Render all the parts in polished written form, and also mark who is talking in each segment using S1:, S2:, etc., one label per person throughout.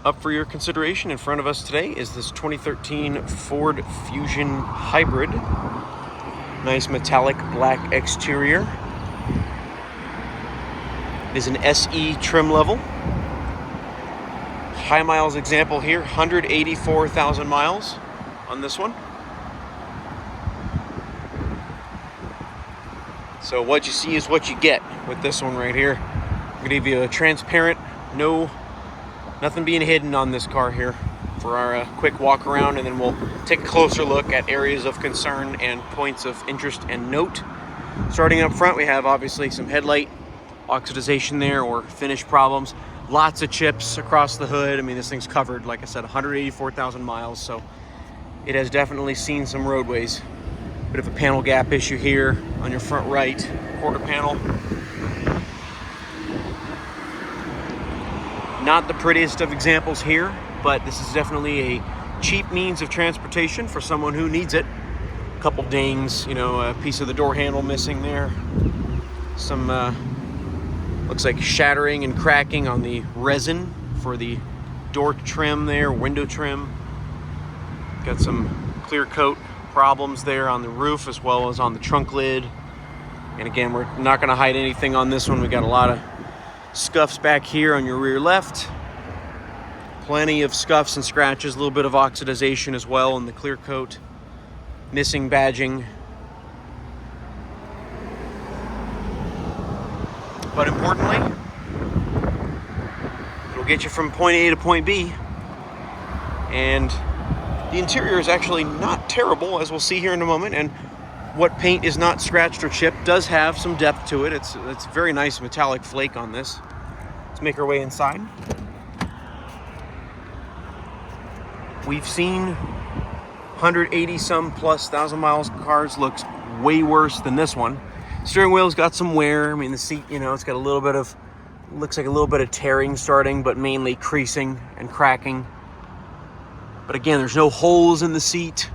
S1: Up for your consideration in front of us today is this 2013 Ford Fusion Hybrid. Nice metallic black exterior. It is an SE trim level. High miles example here, 184,000 miles on this one. So what you see is what you get with this one right here. I'm gonna give you a transparent, nothing being hidden on this car here for our quick walk around, and then we'll take a closer look at areas of concern and points of interest and note. Starting up front, we have obviously some headlight oxidization there or finish problems. Lots of chips across the hood. I mean, this thing's covered, like I said, 184,000 miles, so it has definitely seen some roadways. Bit of a panel gap issue here on your front right quarter panel. Not the prettiest of examples here, but this is definitely a cheap means of transportation for someone who needs it. A couple dings, a piece of the door handle missing there. Some looks like shattering and cracking on the resin for the door trim there, window trim. Got some clear coat problems there on the roof as well as on the trunk lid. And again, we're not going to hide anything on this one. We got a lot of scuffs back here on your rear left. Plenty of scuffs and scratches, a little bit of oxidization as well in the clear coat. Missing badging. But importantly, it'll get you from point A to point B. And the interior is actually not terrible, as we'll see here in a moment. And what paint is not scratched or chipped does have some depth to it. It's very nice metallic flake on this. Let's make our way inside. We've seen 180 some plus thousand miles cars looks way worse than this one. Steering wheel's got some wear. I mean, the seat, it's got a little bit of, looks like a little bit of tearing starting, but mainly creasing and cracking. But again, there's no holes in the seat.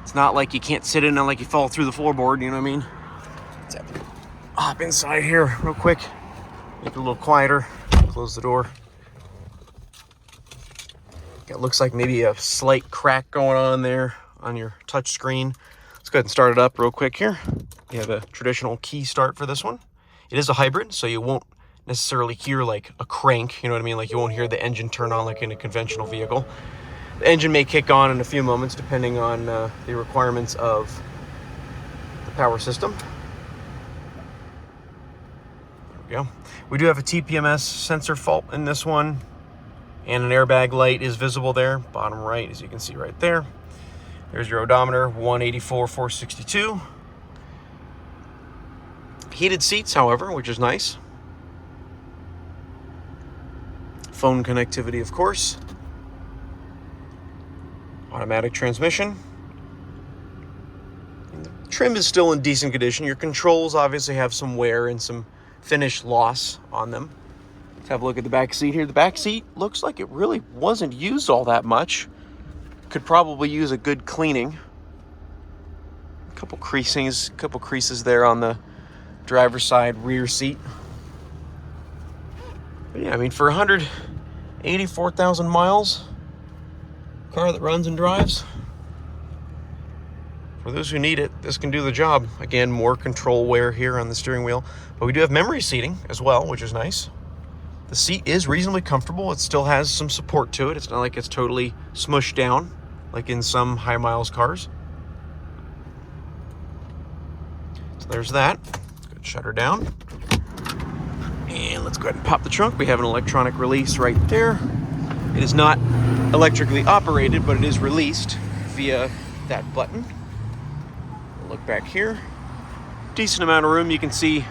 S1: It's not like you can't sit in it like you fall through the floorboard, you know what I mean? Let's hop inside here real quick. Make it a little quieter. Close the door. It looks like maybe a slight crack going on there on your touch screen. Let's go ahead and start it up real quick here. You have a traditional key start for this one. It is a hybrid, so you won't necessarily hear like a crank, you know what I mean? Like you won't hear the engine turn on like in a conventional vehicle. The engine may kick on in a few moments depending on the requirements of the power system. There we go. We do have a TPMS sensor fault in this one, and an airbag light is visible there, bottom right, as you can see right there. There's your odometer, 184,462. Heated seats, however, which is nice. Phone connectivity, of course. Automatic transmission. And the trim is still in decent condition. Your controls obviously have some wear and some finish loss on them. Let's have a look at the back seat here. The back seat looks like it really wasn't used all that much. Could probably use a good cleaning. A couple creases there on the driver's side rear seat. But yeah, I mean, for 184,000 miles, car that runs and drives, for those who need it, this can do the job. Again, more control wear here on the steering wheel, but we do have memory seating as well, which is nice. The seat is reasonably comfortable. It still has some support to it. It's not like it's totally smushed down like in some high miles cars. So there's that. Good, shut her down. And let's go ahead and pop the trunk. We have an electronic release right there. It is not electrically operated, but it is released via that button. Look back here. Decent amount of room. You can see a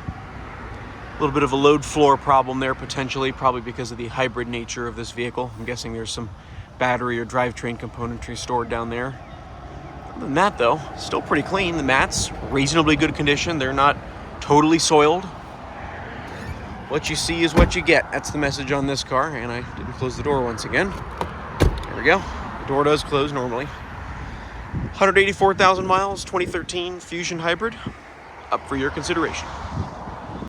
S1: little bit of a load floor problem there, potentially, probably because of the hybrid nature of this vehicle. I'm guessing there's some battery or drivetrain componentry stored down there. Other than that, though, still pretty clean. The mats, reasonably good condition. They're not totally soiled. What you see is what you get. That's the message on this car, and I didn't close the door once again. There we go. The door does close normally. 184,000 miles, 2013 Fusion Hybrid, up for your consideration.